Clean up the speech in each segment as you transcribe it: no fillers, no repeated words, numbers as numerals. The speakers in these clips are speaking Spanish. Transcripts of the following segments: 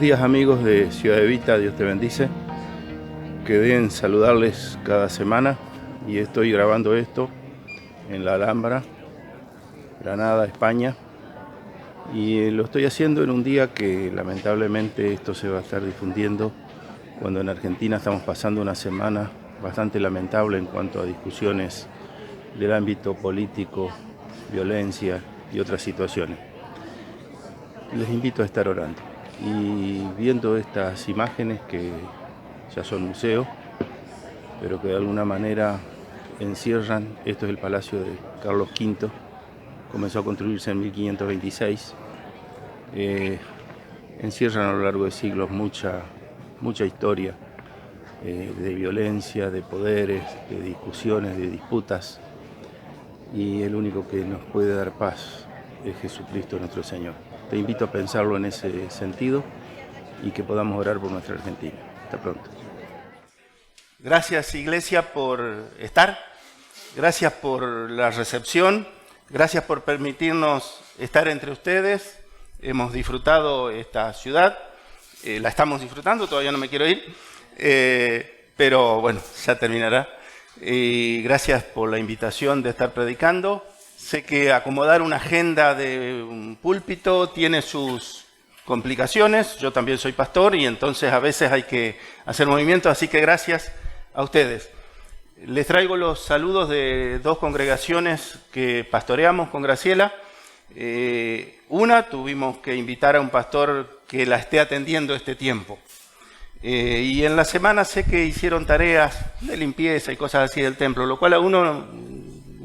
días amigos de Ciudad Evita, Dios te bendice. Quedé en saludarles cada semana y estoy grabando esto en la Alhambra, Granada, España. Y lo estoy haciendo en un día que lamentablemente esto se va a estar difundiendo cuando en Argentina estamos pasando una semana bastante lamentable en cuanto a discusiones del ámbito político, violencia y otras situaciones. Les invito a estar orando y viendo estas imágenes que ya son museos, pero que de alguna manera encierran. Esto es el Palacio de Carlos V, comenzó a construirse en 1526. Encierran a lo largo de siglos mucha historia de violencia, de poderes, de discusiones, de disputas, y el único que nos puede dar paz es Jesucristo nuestro Señor. Te invito a pensarlo en ese sentido y que podamos orar por nuestra Argentina. Hasta pronto. Gracias, Iglesia, por estar. Gracias por la recepción. Gracias por permitirnos estar entre ustedes. Hemos disfrutado esta ciudad. La estamos disfrutando, todavía no me quiero ir. Pero bueno, ya terminará. Y gracias por la invitación de estar predicando. Sé que acomodar una agenda de un púlpito tiene sus complicaciones. Yo también soy pastor y entonces a veces hay que hacer movimientos, así que gracias a ustedes. Les traigo los saludos de dos congregaciones que pastoreamos con Graciela. Una, tuvimos que invitar a un pastor que la esté atendiendo este tiempo. Y en la semana sé que hicieron tareas de limpieza y cosas así del templo, lo cual a uno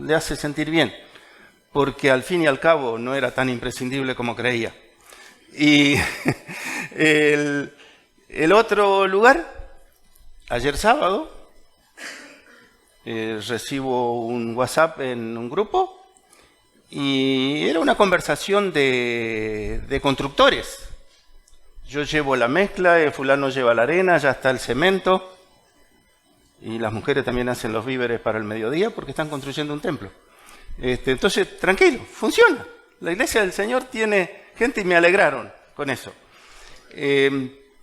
le hace sentir bien, porque al fin y al cabo no era tan imprescindible como creía. Y el otro lugar, ayer sábado, recibo un WhatsApp en un grupo y era una conversación de constructores. Yo llevo la mezcla, fulano lleva la arena, ya está el cemento, y las mujeres también hacen los víveres para el mediodía porque están construyendo un templo. Entonces, tranquilo, funciona. La Iglesia del Señor tiene gente y me alegraron con eso.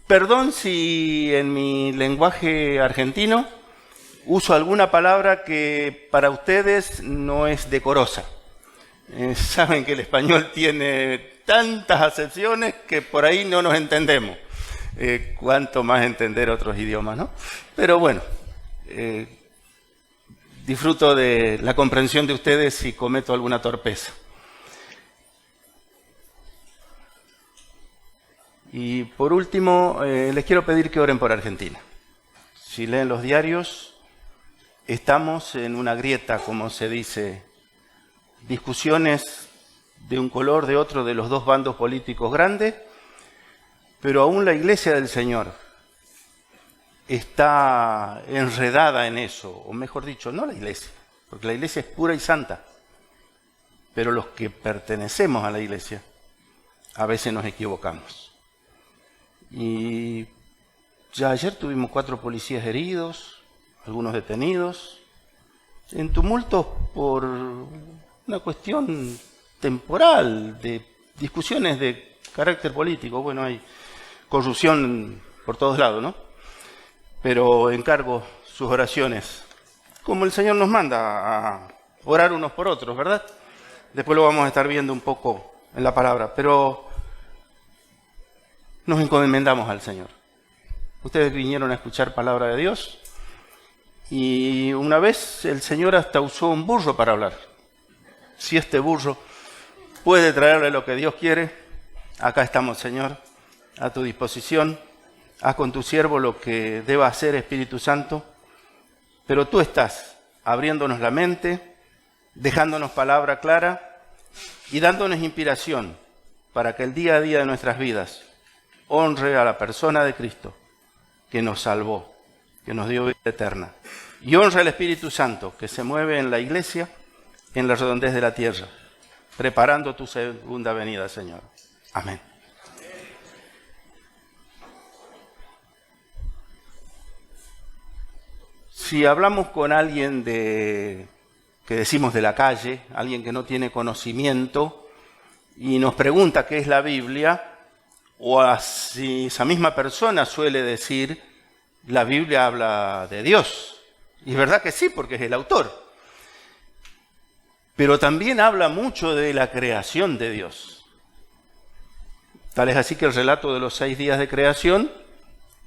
Perdón si en mi lenguaje argentino uso alguna palabra que para ustedes no es decorosa. Saben que el español tiene tantas acepciones que por ahí no nos entendemos. Cuanto más entender otros idiomas, ¿no? Pero bueno, disfruto de la comprensión de ustedes si cometo alguna torpeza. Y por último, les quiero pedir que oren por Argentina. Si leen los diarios, estamos en una grieta, como se dice, discusiones de un color, de otro, de los dos bandos políticos grandes, pero aún la Iglesia del Señor está enredada en eso, o mejor dicho, no la Iglesia, porque la Iglesia es pura y santa, pero los que pertenecemos a la Iglesia a veces nos equivocamos. Y ya ayer tuvimos 4 policías heridos, algunos detenidos, en tumultos por una cuestión temporal, de discusiones de carácter político. Bueno, hay corrupción por todos lados, ¿no? Pero encargo sus oraciones, como el Señor nos manda a orar unos por otros, ¿verdad? Después lo vamos a estar viendo un poco en la palabra, pero nos encomendamos al Señor. Ustedes vinieron a escuchar palabra de Dios y una vez el Señor hasta usó un burro para hablar. Si este burro puede traerle lo que Dios quiere, acá estamos, Señor, a tu disposición. Haz con tu siervo lo que deba hacer, Espíritu Santo, pero tú estás abriéndonos la mente, dejándonos palabra clara y dándonos inspiración para que el día a día de nuestras vidas honre a la persona de Cristo que nos salvó, que nos dio vida eterna, y honre al Espíritu Santo que se mueve en la Iglesia, en la redondez de la tierra, preparando tu segunda venida, Señor. Amén. Si hablamos con alguien que decimos de la calle, alguien que no tiene conocimiento, y nos pregunta qué es la Biblia, o así esa misma persona suele decir, la Biblia habla de Dios. Y es verdad que sí, porque es el autor. Pero también habla mucho de la creación de Dios. Tal es así que el relato de los 6 días de creación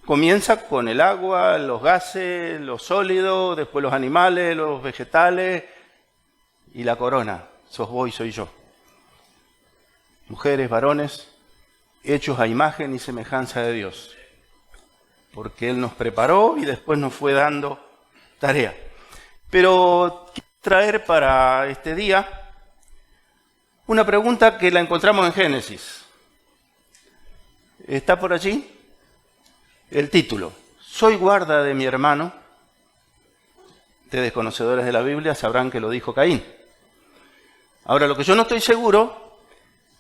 comienza con el agua, los gases, los sólidos, después los animales, los vegetales y la corona. Sos vos y soy yo. Mujeres, varones, hechos a imagen y semejanza de Dios. Porque Él nos preparó y después nos fue dando tarea. Pero quiero traer para este día una pregunta que la encontramos en Génesis. ¿Está por allí? El título. Soy guarda de mi hermano. Ustedes conocedores de la Biblia sabrán que lo dijo Caín. Ahora, lo que yo no estoy seguro,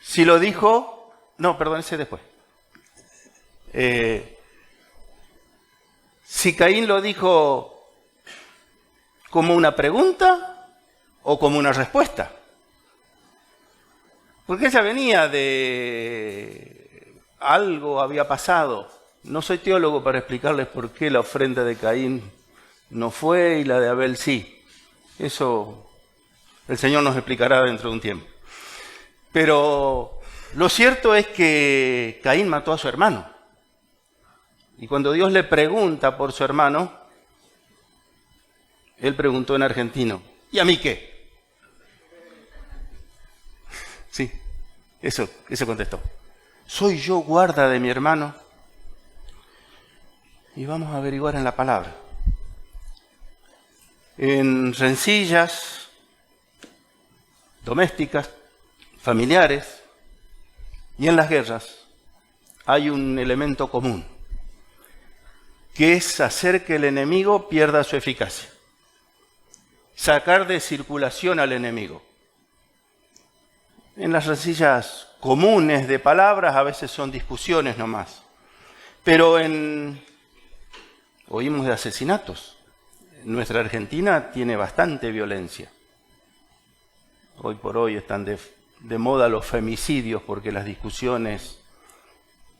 si lo dijo... No, perdón, ese después. Si Caín lo dijo como una pregunta o como una respuesta. Porque ella venía de algo había pasado. No soy teólogo para explicarles por qué la ofrenda de Caín no fue y la de Abel sí. Eso el Señor nos explicará dentro de un tiempo. Pero lo cierto es que Caín mató a su hermano. Y cuando Dios le pregunta por su hermano, él preguntó en argentino, ¿y a mí qué? Sí, eso contestó. ¿Soy yo guarda de mi hermano? Y vamos a averiguar en la palabra. En rencillas domésticas, familiares y en las guerras hay un elemento común, que es hacer que el enemigo pierda su eficacia. Sacar de circulación al enemigo. En las rencillas comunes de palabras a veces son discusiones nomás. Pero oímos de asesinatos. Nuestra Argentina tiene bastante violencia. Hoy por hoy están de moda los femicidios porque las discusiones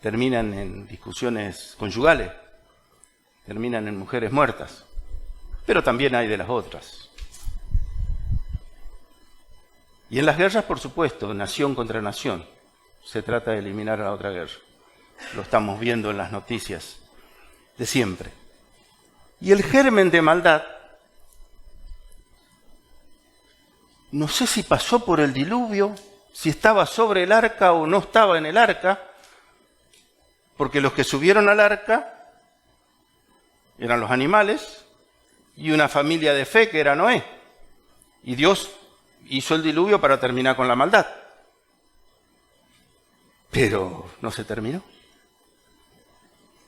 terminan en discusiones conyugales, terminan en mujeres muertas. Pero también hay de las otras. Y en las guerras, por supuesto, nación contra nación. Se trata de eliminar a la otra guerra. Lo estamos viendo en las noticias de siempre. Y el germen de maldad, no sé si pasó por el diluvio, si estaba sobre el arca o no estaba en el arca, porque los que subieron al arca eran los animales y una familia de fe que era Noé. Y Dios hizo el diluvio para terminar con la maldad. Pero no se terminó.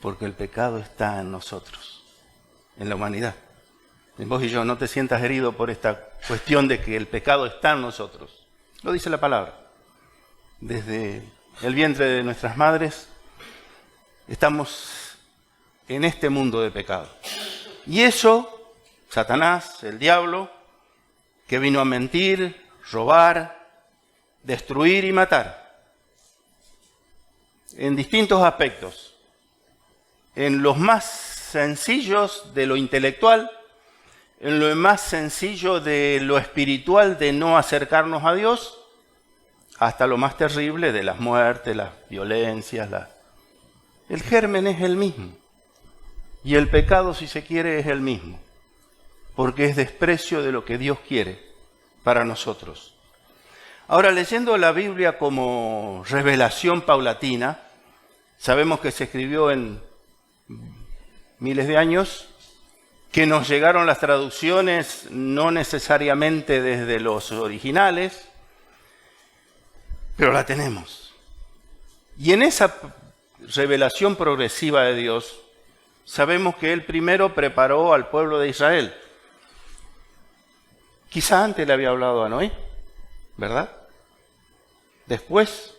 Porque el pecado está en nosotros, en la humanidad. En vos y yo, no te sientas herido por esta cuestión de que el pecado está en nosotros. Lo dice la palabra. Desde el vientre de nuestras madres estamos en este mundo de pecado. Y eso, Satanás, el diablo, que vino a mentir, robar, destruir y matar. En distintos aspectos. En los más sencillos de lo intelectual, en lo más sencillo de lo espiritual, de no acercarnos a Dios, hasta lo más terrible de las muertes, las violencias. El germen es el mismo. Y el pecado, si se quiere, es el mismo. Porque es desprecio de lo que Dios quiere para nosotros. Ahora, leyendo la Biblia como revelación paulatina, sabemos que se escribió en miles de años, que nos llegaron las traducciones no necesariamente desde los originales, pero la tenemos. Y en esa revelación progresiva de Dios, sabemos que Él primero preparó al pueblo de Israel. Quizá antes le había hablado a Noé, ¿verdad? Después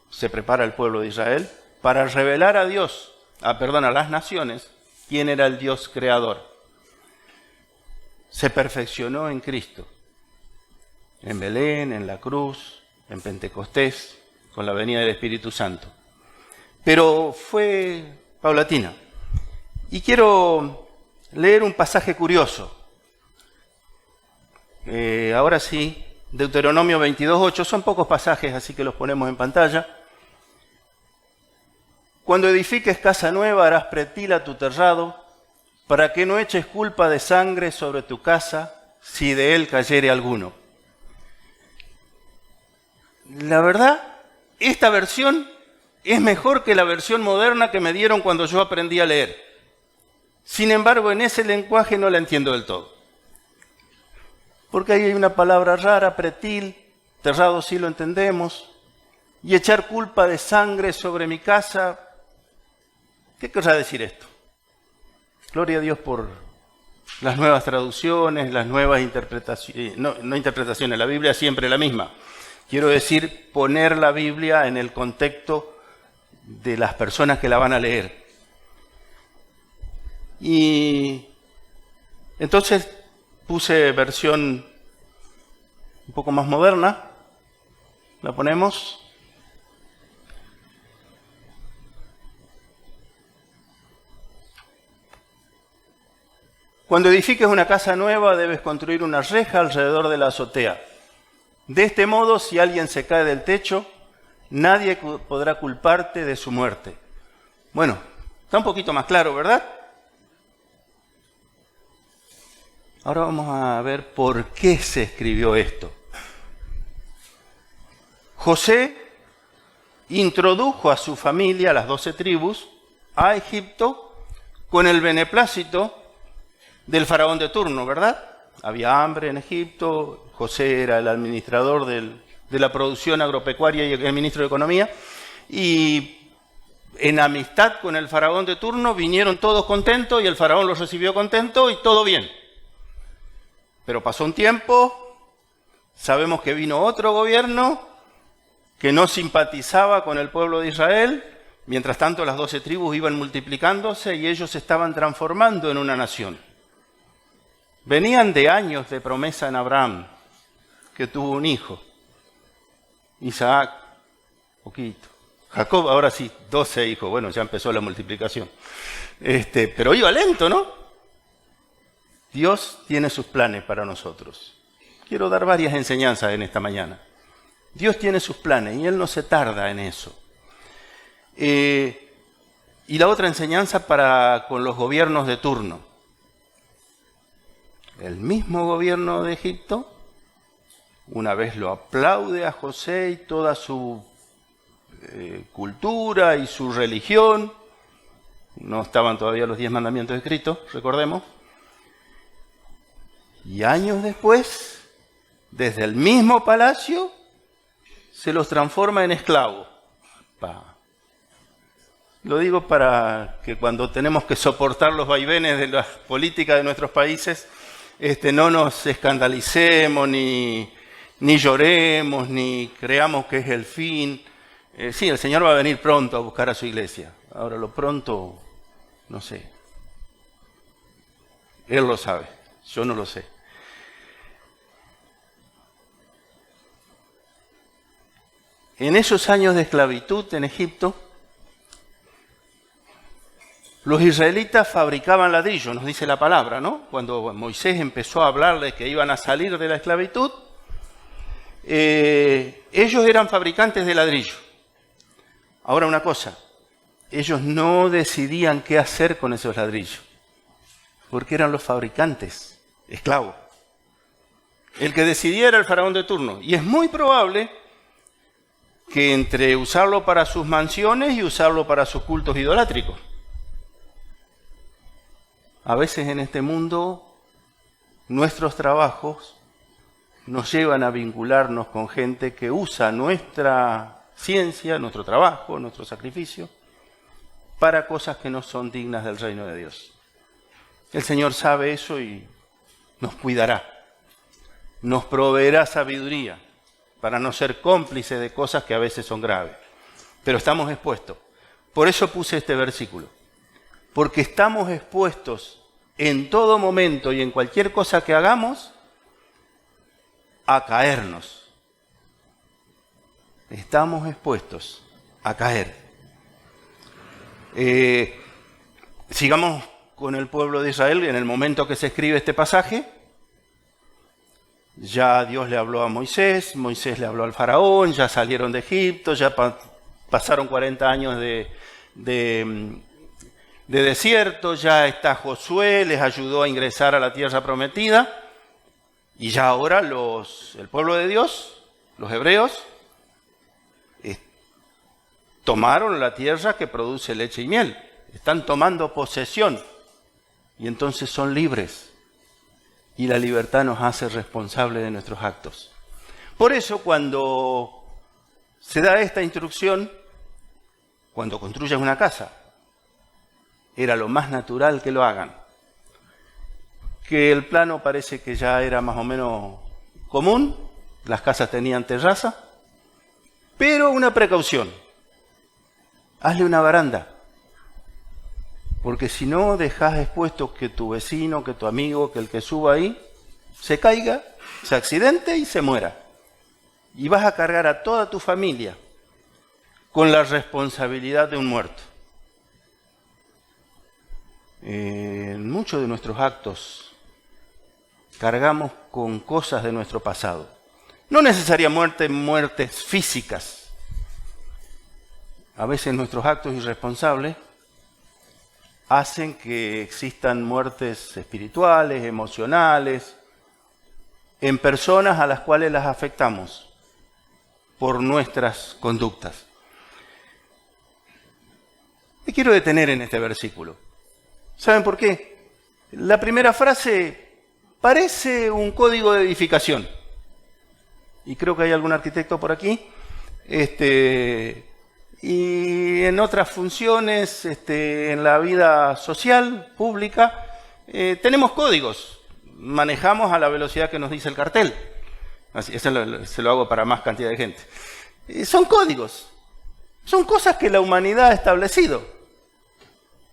se prepara el pueblo de Israel para revelar a Dios, a las naciones, quién era el Dios creador. Se perfeccionó en Cristo, en Belén, en la cruz, en Pentecostés, con la venida del Espíritu Santo. pero fue paulatina. Y quiero leer un pasaje curioso. Ahora sí, Deuteronomio 22:8, son pocos pasajes, así que los ponemos en pantalla. Cuando edifiques casa nueva, harás pretil a tu terrado, para que no eches culpa de sangre sobre tu casa, si de él cayere alguno. La verdad, esta versión es mejor que la versión moderna que me dieron cuando yo aprendí a leer. Sin embargo, en ese lenguaje no la entiendo del todo. Porque ahí hay una palabra rara, pretil, terrado sí lo entendemos, y echar culpa de sangre sobre mi casa. ¿Qué querrá decir esto? Gloria a Dios por las nuevas traducciones, las nuevas interpretaciones, no interpretaciones, la Biblia es siempre la misma. Quiero decir, poner la Biblia en el contexto de las personas que la van a leer. Y entonces puse versión un poco más moderna. La ponemos. Cuando edifiques una casa nueva, debes construir una reja alrededor de la azotea. De este modo, si alguien se cae del techo, nadie podrá culparte de su muerte. Bueno, está un poquito más claro, ¿verdad? Ahora vamos a ver por qué se escribió esto. José introdujo a su familia, a las 12 tribus, a Egipto con el beneplácito del faraón de turno, ¿verdad? Había hambre en Egipto, José era el administrador de la producción agropecuaria y el ministro de Economía, y en amistad con el faraón de turno vinieron todos contentos y el faraón los recibió contento y todo bien. Pero pasó un tiempo, sabemos que vino otro gobierno que no simpatizaba con el pueblo de Israel, mientras tanto las 12 tribus iban multiplicándose y ellos se estaban transformando en una nación. Venían de años de promesa en Abraham, que tuvo un hijo, Isaac, poquito. Jacob, ahora sí, 12 hijos, bueno, ya empezó la multiplicación. Pero iba lento, ¿no? Dios tiene sus planes para nosotros. Quiero dar varias enseñanzas en esta mañana. Dios tiene sus planes y Él no se tarda en eso. Y la otra enseñanza con los gobiernos de turno. El mismo gobierno de Egipto, una vez lo aplaude a José y toda su cultura y su religión. No estaban todavía los 10 mandamientos escritos, recordemos. Y años después, desde el mismo palacio, se los transforma en esclavos. Lo digo para que cuando tenemos que soportar los vaivenes de las políticas de nuestros países, no nos escandalicemos, ni lloremos, ni creamos que es el fin. Sí, el Señor va a venir pronto a buscar a su iglesia. Ahora, lo pronto, no sé. Él lo sabe, yo no lo sé. En esos años de esclavitud en Egipto, los israelitas fabricaban ladrillos, nos dice la palabra, ¿no? Cuando Moisés empezó a hablarles que iban a salir de la esclavitud, ellos eran fabricantes de ladrillo. Ahora una cosa, ellos no decidían qué hacer con esos ladrillos, porque eran los fabricantes, esclavos. El que decidía era el faraón de turno, y es muy probable que entre usarlo para sus mansiones y usarlo para sus cultos idolátricos. A veces en este mundo nuestros trabajos nos llevan a vincularnos con gente que usa nuestra ciencia, nuestro trabajo, nuestro sacrificio, para cosas que no son dignas del reino de Dios. El Señor sabe eso y nos cuidará, nos proveerá sabiduría para no ser cómplices de cosas que a veces son graves. Pero estamos expuestos. Por eso puse este versículo. Porque estamos expuestos en todo momento y en cualquier cosa que hagamos a caernos. Estamos expuestos a caer. Sigamos con el pueblo de Israel. En el momento que se escribe este pasaje, ya Dios le habló a Moisés, Moisés le habló al faraón, ya salieron de Egipto, ya pasaron 40 años de desierto, ya está Josué, les ayudó a ingresar a la tierra prometida, y ya ahora el pueblo de Dios, los hebreos, tomaron la tierra que produce leche y miel, están tomando posesión, y entonces son libres, y la libertad nos hace responsables de nuestros actos. Por eso cuando se da esta instrucción, cuando construyas una casa, era lo más natural que lo hagan. Que el plano parece que ya era más o menos común, las casas tenían terraza, pero una precaución, hazle una baranda, porque si no dejas expuesto que tu vecino, que tu amigo, que el que suba ahí, se caiga, se accidente y se muera. Y vas a cargar a toda tu familia con la responsabilidad de un muerto. En muchos de nuestros actos cargamos con cosas de nuestro pasado. No necesariamente muertes físicas. A veces nuestros actos irresponsables hacen que existan muertes espirituales, emocionales, en personas a las cuales las afectamos por nuestras conductas. Me quiero detener en este versículo. ¿Saben por qué? La primera frase parece un código de edificación. Y creo que hay algún arquitecto por aquí. Y en otras funciones, en la vida social, pública, tenemos códigos. Manejamos a la velocidad que nos dice el cartel. Así, eso se lo hago para más cantidad de gente. Son códigos. Son cosas que la humanidad ha establecido,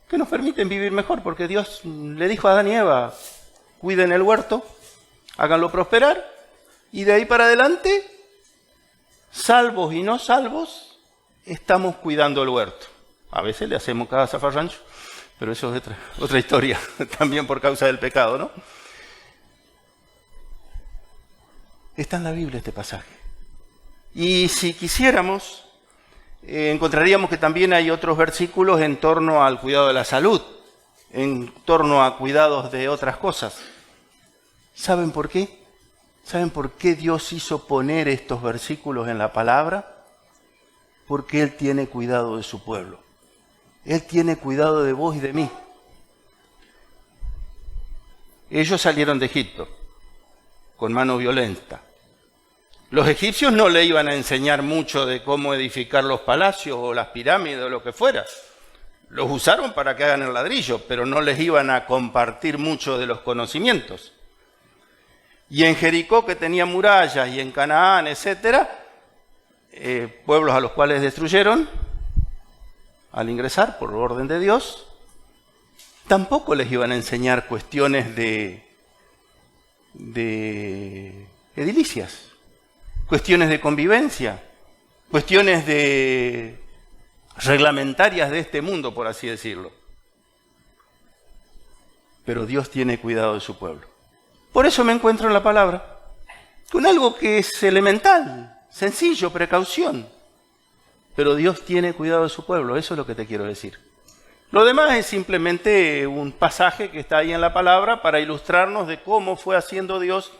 que nos permiten vivir mejor, porque Dios le dijo a Adán y Eva, cuiden el huerto, háganlo prosperar, y de ahí para adelante, salvos y no salvos, estamos cuidando el huerto. A veces le hacemos cada zafarrancho, pero eso es otra historia, también por causa del pecado, ¿no? Está en la Biblia este pasaje. Y si quisiéramos, encontraríamos que también hay otros versículos en torno al cuidado de la salud, en torno a cuidados de otras cosas. ¿Saben por qué? ¿Saben por qué Dios hizo poner estos versículos en la palabra? Porque Él tiene cuidado de su pueblo. Él tiene cuidado de vos y de mí. Ellos salieron de Egipto con mano violenta. Los egipcios no le iban a enseñar mucho de cómo edificar los palacios o las pirámides o lo que fuera. Los usaron para que hagan el ladrillo, pero no les iban a compartir mucho de los conocimientos. Y en Jericó, que tenía murallas, y en Canaán, etcétera, pueblos a los cuales destruyeron al ingresar por orden de Dios, tampoco les iban a enseñar cuestiones de edilicias, cuestiones de convivencia, cuestiones reglamentarias de este mundo, por así decirlo. Pero Dios tiene cuidado de su pueblo. Por eso me encuentro en la palabra con algo que es elemental, sencillo, precaución. Pero Dios tiene cuidado de su pueblo, eso es lo que te quiero decir. Lo demás es simplemente un pasaje que está ahí en la palabra para ilustrarnos de cómo fue haciendo Dios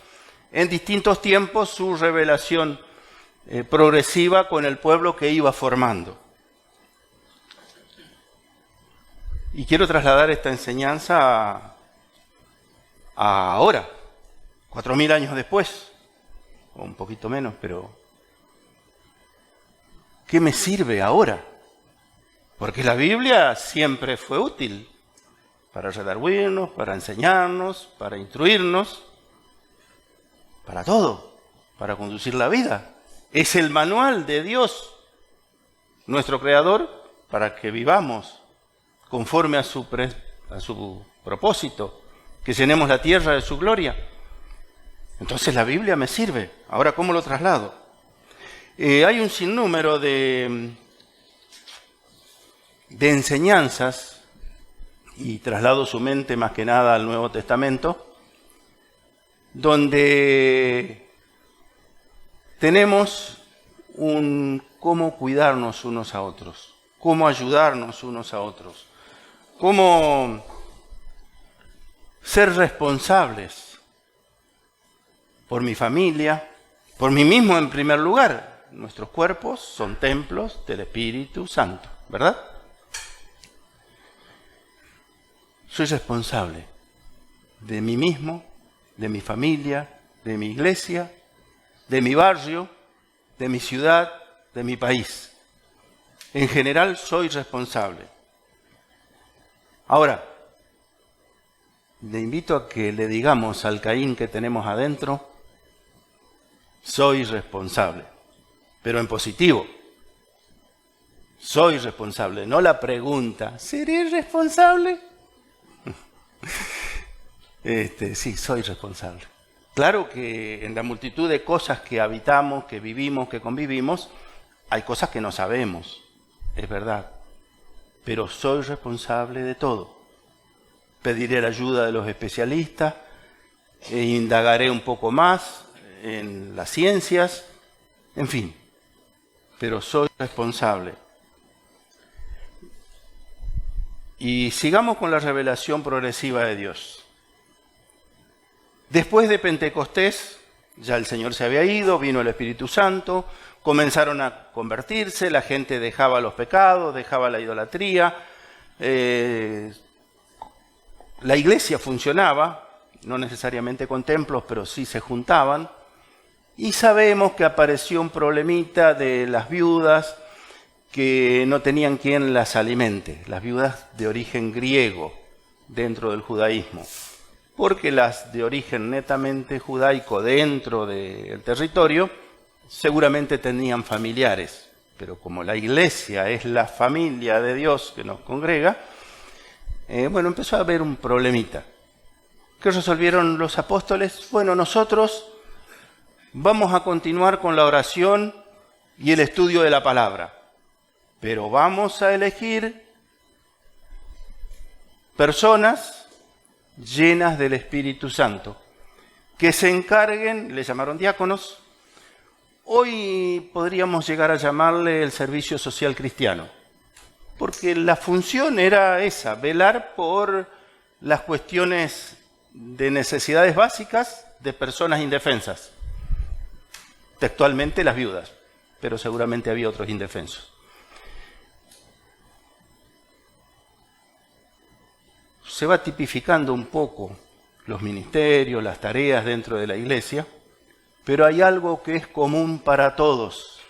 en distintos tiempos su revelación progresiva con el pueblo que iba formando. Y quiero trasladar esta enseñanza a ahora, 4000 años después, o un poquito menos, pero ¿qué me sirve ahora? Porque la Biblia siempre fue útil para redarguirnos, para enseñarnos, para instruirnos, para todo, para conducir la vida. Es el manual de Dios, nuestro Creador, para que vivamos conforme a su propósito, que llenemos la tierra de su gloria. Entonces la Biblia me sirve. Ahora, ¿cómo lo traslado? Hay un sinnúmero de de enseñanzas, y traslado su mente más que nada al Nuevo Testamento, donde tenemos un cómo cuidarnos unos a otros, cómo ayudarnos unos a otros, cómo ser responsables por mi familia, por mí mismo en primer lugar. Nuestros cuerpos son templos del Espíritu Santo, ¿verdad? Soy responsable de mí mismo, de mi familia, de mi iglesia, de mi barrio, de mi ciudad, de mi país. En general soy responsable. Ahora, le invito a que le digamos al Caín que tenemos adentro, soy responsable, pero en positivo. Soy responsable, no la pregunta, ¿seré responsable? Sí, soy responsable. Claro que en la multitud de cosas que habitamos, que vivimos, que convivimos, hay cosas que no sabemos, es verdad, pero soy responsable de todo. Pediré la ayuda de los especialistas, e indagaré un poco más en las ciencias, en fin, pero soy responsable. Y sigamos con la revelación progresiva de Dios. Después de Pentecostés, ya el Señor se había ido, vino el Espíritu Santo, comenzaron a convertirse, la gente dejaba los pecados, dejaba la idolatría, la iglesia funcionaba, no necesariamente con templos, pero sí se juntaban, y sabemos que apareció un problemita de las viudas que no tenían quien las alimente, las viudas de origen griego dentro del judaísmo, porque las de origen netamente judaico dentro del territorio seguramente tenían familiares, pero como la iglesia es la familia de Dios que nos congrega, empezó a haber un problemita. ¿Qué resolvieron los apóstoles? Bueno, nosotros vamos a continuar con la oración y el estudio de la palabra, pero vamos a elegir personas llenas del Espíritu Santo, que se encarguen, le llamaron diáconos, hoy podríamos llegar a llamarle el servicio social cristiano, porque la función era esa, velar por las cuestiones de necesidades básicas de personas indefensas, textualmente las viudas, pero seguramente había otros indefensos. Se va tipificando un poco los ministerios, las tareas dentro de la iglesia, pero hay algo que es común para todos,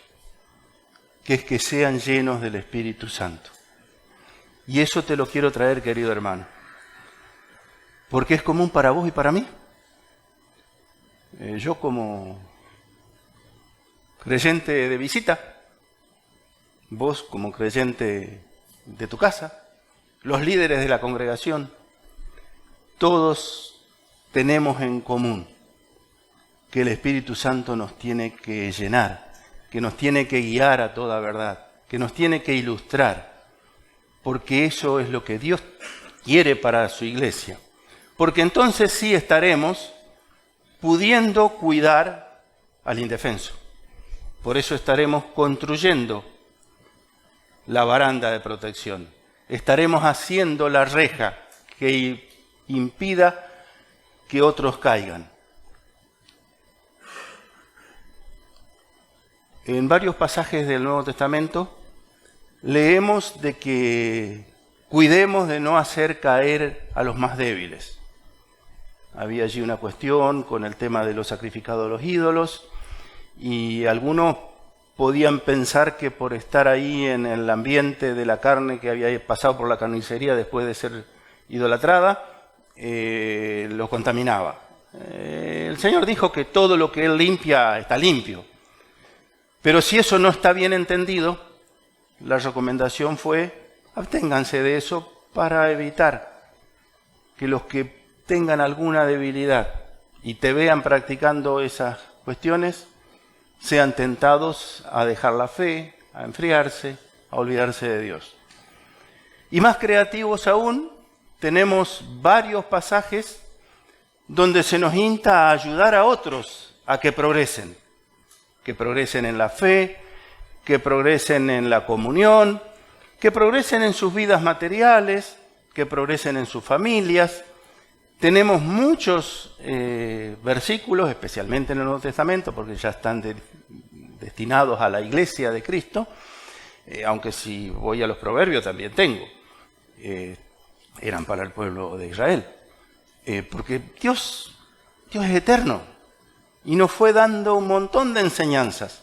que es que sean llenos del Espíritu Santo. Y eso te lo quiero traer, querido hermano, porque es común para vos y para mí. Yo como creyente de visita, vos como creyente de tu casa, los líderes de la congregación, todos tenemos en común que el Espíritu Santo nos tiene que llenar, que nos tiene que guiar a toda verdad, que nos tiene que ilustrar, porque eso es lo que Dios quiere para su iglesia. Porque entonces sí estaremos pudiendo cuidar al indefenso. Por eso estaremos construyendo la baranda de protección. Estaremos haciendo la reja que impida que otros caigan. En varios pasajes del Nuevo Testamento leemos de que cuidemos de no hacer caer a los más débiles. Había allí una cuestión con el tema de los sacrificados a los ídolos, y algunos podían pensar que por estar ahí en el ambiente de la carne que había pasado por la carnicería después de ser idolatrada, lo contaminaba. El Señor dijo que todo lo que Él limpia está limpio. Pero si eso no está bien entendido, la recomendación fue: absténganse de eso para evitar que los que tengan alguna debilidad y te vean practicando esas cuestiones sean tentados a dejar la fe, a enfriarse, a olvidarse de Dios. Y más creativos aún, tenemos varios pasajes donde se nos insta a ayudar a otros a que progresen en la fe, que progresen en la comunión, que progresen en sus vidas materiales, que progresen en sus familias. Tenemos muchos versículos, especialmente en el Nuevo Testamento, porque ya están destinados a la iglesia de Cristo, aunque si voy a los Proverbios también tengo. Eran para el pueblo de Israel. Porque Dios es eterno y nos fue dando un montón de enseñanzas.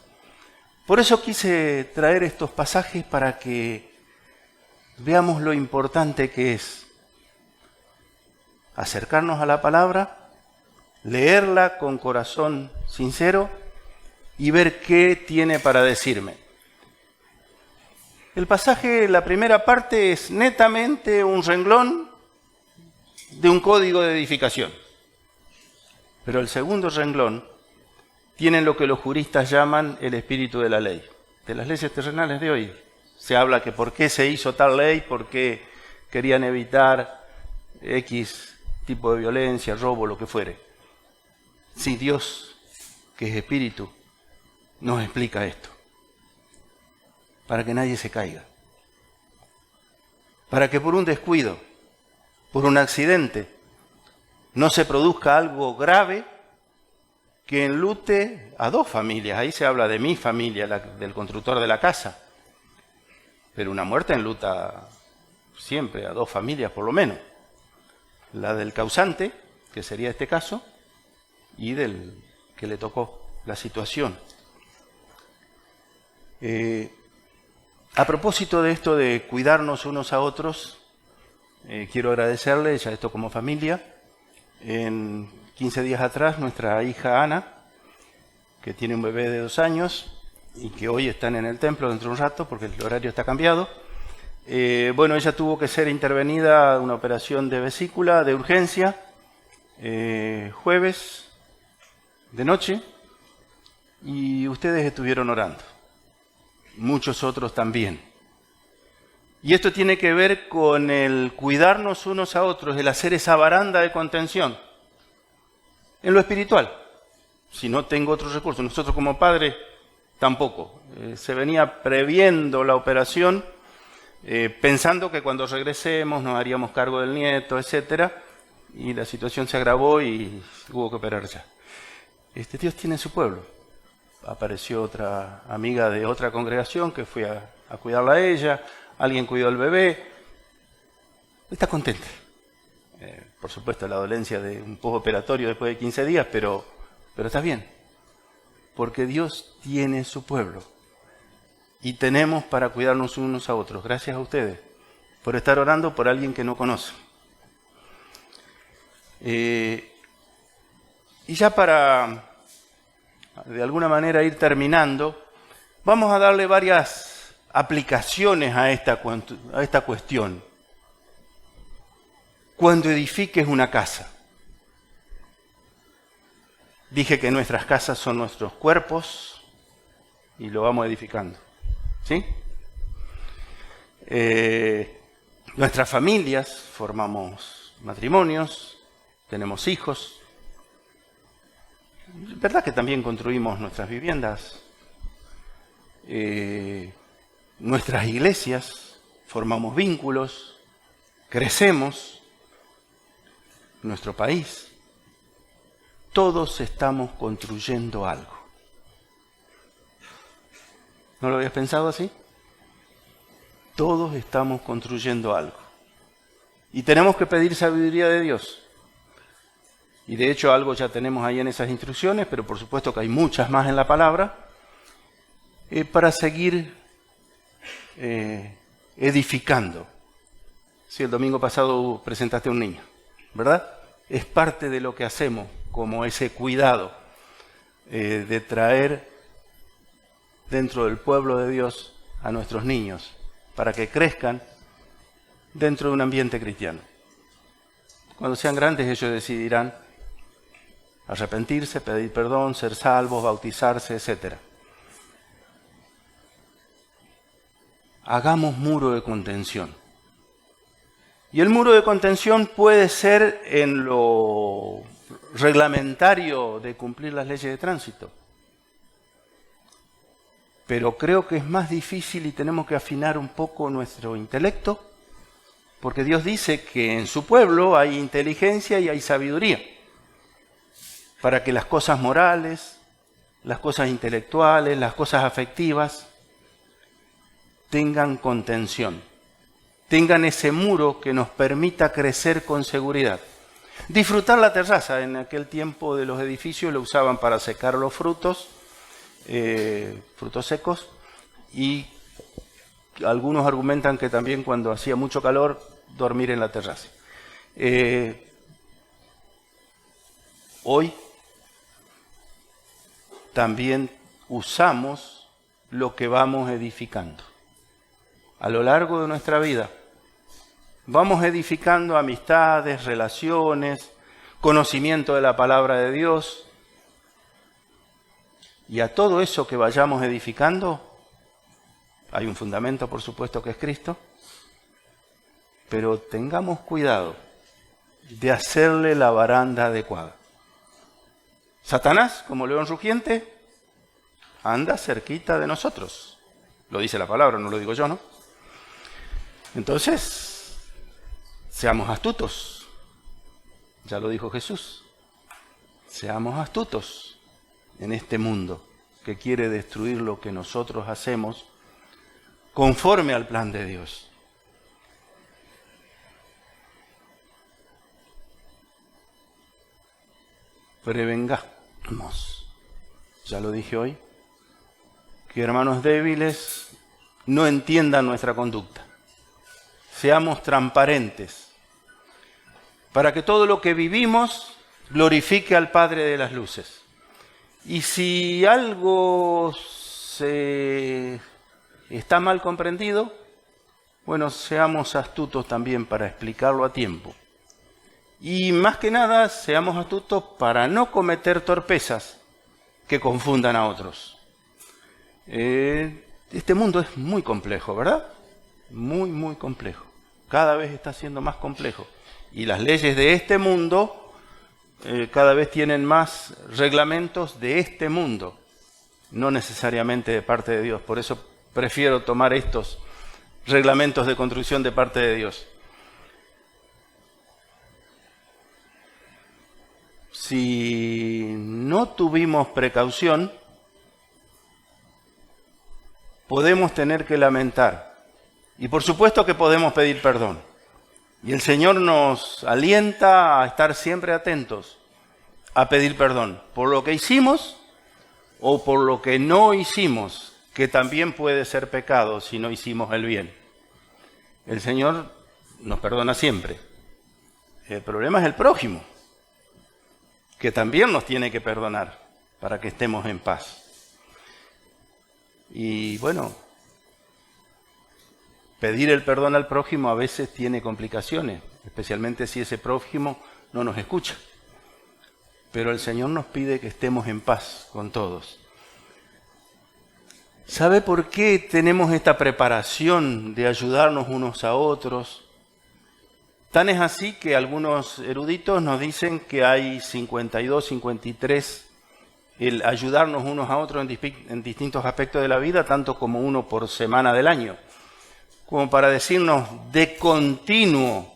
Por eso quise traer estos pasajes para que veamos lo importante que es acercarnos a la palabra, leerla con corazón sincero y ver qué tiene para decirme. El pasaje, la primera parte, es netamente un renglón de un código de edificación. Pero el segundo renglón tiene lo que los juristas llaman el espíritu de la ley. De las leyes terrenales de hoy se habla que por qué se hizo tal ley, por qué querían evitar X tipo de violencia, robo, lo que fuere. Si Dios, que es espíritu, nos explica esto. Para que nadie se caiga. Para que por un descuido, por un accidente, no se produzca algo grave que enlute a dos familias. Ahí se habla de mi familia, del constructor de la casa. Pero una muerte enluta siempre a dos familias por lo menos. La del causante, que sería este caso, y del que le tocó la situación. A propósito de esto de cuidarnos unos a otros, quiero agradecerle, ya esto como familia, en 15 días atrás nuestra hija Ana, que tiene un bebé de 2 años y que hoy están en el templo dentro de un rato porque el horario está cambiado, ella tuvo que ser intervenida en una operación de vesícula de urgencia, jueves de noche, y ustedes estuvieron orando. Muchos otros también. Y esto tiene que ver con el cuidarnos unos a otros, el hacer esa baranda de contención. En lo espiritual, si no tengo otros recursos, nosotros como padres tampoco. Se venía previendo la operación, pensando que cuando regresemos nos haríamos cargo del nieto, etcétera, y la situación se agravó y hubo que operar ya. Dios tiene su pueblo. Apareció otra amiga de otra congregación que fue a cuidarla a ella, alguien cuidó al bebé, está contenta. Por supuesto la dolencia de un postoperatorio después de 15 días, pero está bien, porque Dios tiene su pueblo y tenemos para cuidarnos unos a otros. Gracias a ustedes por estar orando por alguien que no conoce. Y ya para de alguna manera ir terminando, vamos a darle varias aplicaciones a esta cuestión. Cuando edifiques una casa, dije que nuestras casas son nuestros cuerpos y lo vamos edificando, ¿sí? Nuestras familias, formamos matrimonios, tenemos hijos. Es verdad que también construimos nuestras viviendas, nuestras iglesias, formamos vínculos, crecemos, nuestro país. Todos estamos construyendo algo. ¿No lo habías pensado así? Todos estamos construyendo algo. Y tenemos que pedir sabiduría de Dios. Y de hecho algo ya tenemos ahí en esas instrucciones, pero por supuesto que hay muchas más en la palabra, para seguir edificando. Sí, el domingo pasado presentaste a un niño, ¿verdad? Es parte de lo que hacemos, como ese cuidado de traer dentro del pueblo de Dios a nuestros niños, para que crezcan dentro de un ambiente cristiano. Cuando sean grandes ellos decidirán arrepentirse, pedir perdón, ser salvos, bautizarse, etc. Hagamos muro de contención. Y el muro de contención puede ser en lo reglamentario de cumplir las leyes de tránsito. Pero creo que es más difícil y tenemos que afinar un poco nuestro intelecto, porque Dios dice que en su pueblo hay inteligencia y hay sabiduría, para que las cosas morales, las cosas intelectuales, las cosas afectivas, tengan contención, tengan ese muro que nos permita crecer con seguridad. Disfrutar la terraza, en aquel tiempo de los edificios lo usaban para secar los frutos, frutos secos, y algunos argumentan que también cuando hacía mucho calor, dormir en la terraza. Hoy también usamos lo que vamos edificando. A lo largo de nuestra vida vamos edificando amistades, relaciones, conocimiento de la palabra de Dios. Y a todo eso que vayamos edificando, hay un fundamento, por supuesto, que es Cristo, pero tengamos cuidado de hacerle la baranda adecuada. Satanás, como león rugiente, anda cerquita de nosotros. Lo dice la palabra, no lo digo yo, ¿no? Entonces, seamos astutos. Ya lo dijo Jesús. Seamos astutos en este mundo que quiere destruir lo que nosotros hacemos conforme al plan de Dios. Prevengamos, ya lo dije hoy, que hermanos débiles no entiendan nuestra conducta. Seamos transparentes para que todo lo que vivimos glorifique al Padre de las luces. Y si algo está mal comprendido, bueno, seamos astutos también para explicarlo a tiempo. Y más que nada, seamos astutos para no cometer torpezas que confundan a otros. Este mundo es muy complejo, ¿verdad? Muy, muy complejo. Cada vez está siendo más complejo. Y las leyes de este mundo cada vez tienen más reglamentos de este mundo, no necesariamente de parte de Dios. Por eso prefiero tomar estos reglamentos de construcción de parte de Dios. Si no tuvimos precaución, podemos tener que lamentar. Y por supuesto que podemos pedir perdón. Y el Señor nos alienta a estar siempre atentos a pedir perdón por lo que hicimos o por lo que no hicimos, que también puede ser pecado si no hicimos el bien. El Señor nos perdona siempre. El problema es el prójimo, que también nos tiene que perdonar para que estemos en paz. Y bueno, pedir el perdón al prójimo a veces tiene complicaciones, especialmente si ese prójimo no nos escucha. Pero el Señor nos pide que estemos en paz con todos. ¿Sabe por qué tenemos esta preparación de ayudarnos unos a otros? Tan es así que algunos eruditos nos dicen que hay 52, 53 el ayudarnos unos a otros en distintos aspectos de la vida, tanto como uno por semana del año. Como para decirnos, de continuo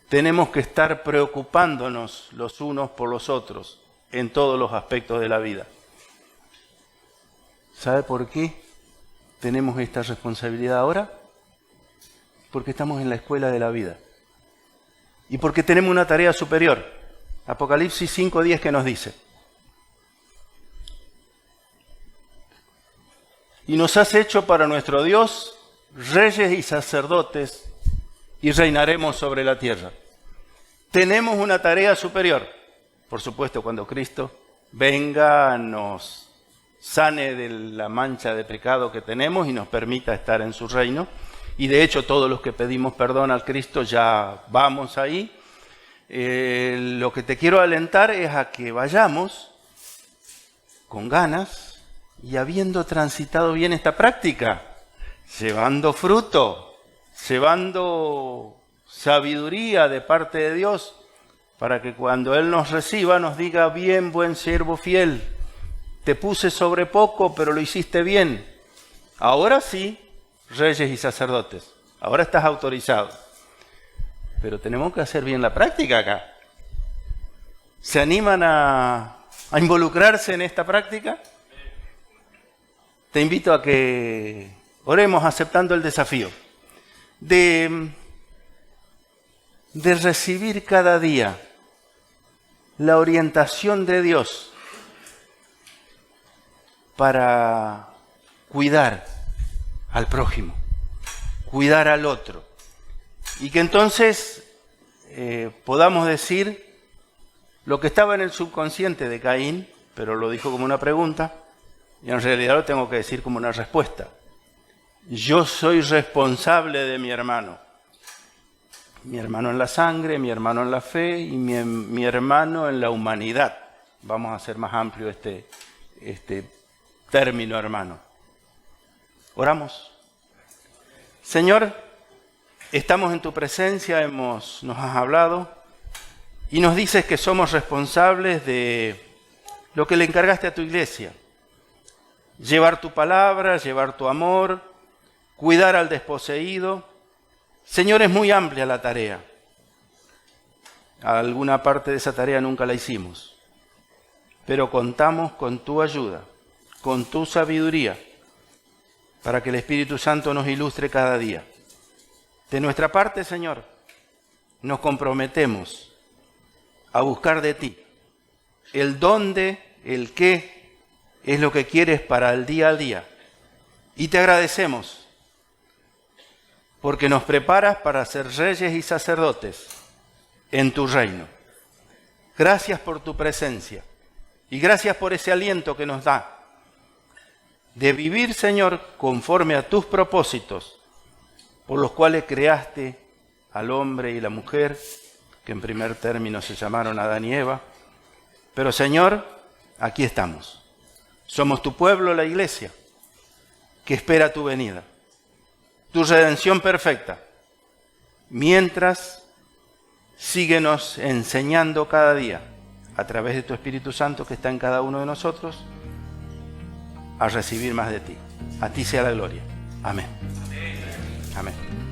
tenemos que estar preocupándonos los unos por los otros en todos los aspectos de la vida. ¿Sabe por qué tenemos esta responsabilidad ahora? Porque estamos en la escuela de la vida. Y porque tenemos una tarea superior. Apocalipsis 5:10 que nos dice: y nos has hecho para nuestro Dios reyes y sacerdotes, y reinaremos sobre la tierra. Tenemos una tarea superior. Por supuesto, cuando Cristo venga, nos sane de la mancha de pecado que tenemos y nos permita estar en su reino. Y de hecho, todos los que pedimos perdón al Cristo ya vamos ahí. Lo que te quiero alentar es a que vayamos con ganas y habiendo transitado bien esta práctica, llevando fruto, llevando sabiduría de parte de Dios, para que cuando Él nos reciba nos diga: bien, buen siervo fiel, te puse sobre poco, pero lo hiciste bien. Ahora sí, reyes y sacerdotes, ahora estás autorizado. Pero tenemos que hacer bien la práctica acá. ¿Se animan a involucrarse en esta práctica? Te invito a que oremos aceptando el desafío de recibir cada día la orientación de Dios para cuidar al prójimo, cuidar al otro. Y que entonces podamos decir lo que estaba en el subconsciente de Caín, pero lo dijo como una pregunta, y en realidad lo tengo que decir como una respuesta. Yo soy responsable de mi hermano en la sangre, mi hermano en la fe y mi hermano en la humanidad. Vamos a hacer más amplio este término, hermano. Oramos. Señor, estamos en tu presencia, nos has hablado y nos dices que somos responsables de lo que le encargaste a tu iglesia. Llevar tu palabra, llevar tu amor, cuidar al desposeído. Señor, es muy amplia la tarea. Alguna parte de esa tarea nunca la hicimos, pero contamos con tu ayuda, con tu sabiduría, para que el Espíritu Santo nos ilustre cada día. De nuestra parte, Señor, nos comprometemos a buscar de ti el dónde, el qué es lo que quieres para el día a día. Y te agradecemos porque nos preparas para ser reyes y sacerdotes en tu reino. Gracias por tu presencia y gracias por ese aliento que nos da de vivir, Señor, conforme a tus propósitos, por los cuales creaste al hombre y la mujer, que en primer término se llamaron Adán y Eva. Pero, Señor, aquí estamos. Somos tu pueblo, la iglesia, que espera tu venida, tu redención perfecta. Mientras, síguenos enseñando cada día, a través de tu Espíritu Santo que está en cada uno de nosotros, a recibir más de ti. A ti sea la gloria. Amén. Amén.